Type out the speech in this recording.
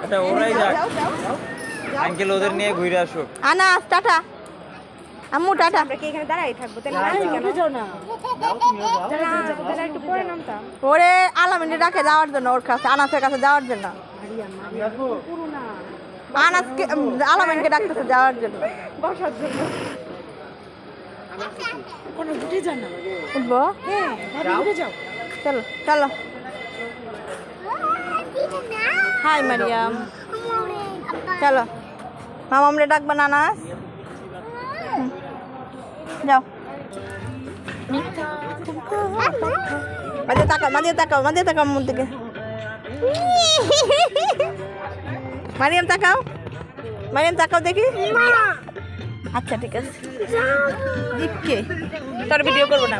আচ্ছা ওরাই যাক, আঙ্কেল ওদের নিয়ে ঘুরে আসুক। আনাস টাটা, আম্মু টাটা। আমরা কি এখানে দাঁড়াই থাকবো? তাহলে একটু পরে নামতাম। ওরে আলামিনে ডাকে যাওয়ার জন্য, ওর কাছে আনাসের কাছে যাওয়ার জন্য। আনাসকে আলামিনকে ডাকতেছে যাওয়ার জন্য, বসার জন্য। উঠবো? চলো চলো। হাই মারিয়াম, চলো। মামা আমরা ডাকবো না আনাস? যাও। মাঝে তাকাও, মাঝে তাকাও, মাঝে তাকাও মুখ দিকে। মারিয়াম তাকাও, মারিয়াম তাকাও দেখি। আচ্ছা ঠিক আছে, দীপকে তোর ভিডিও করবো না।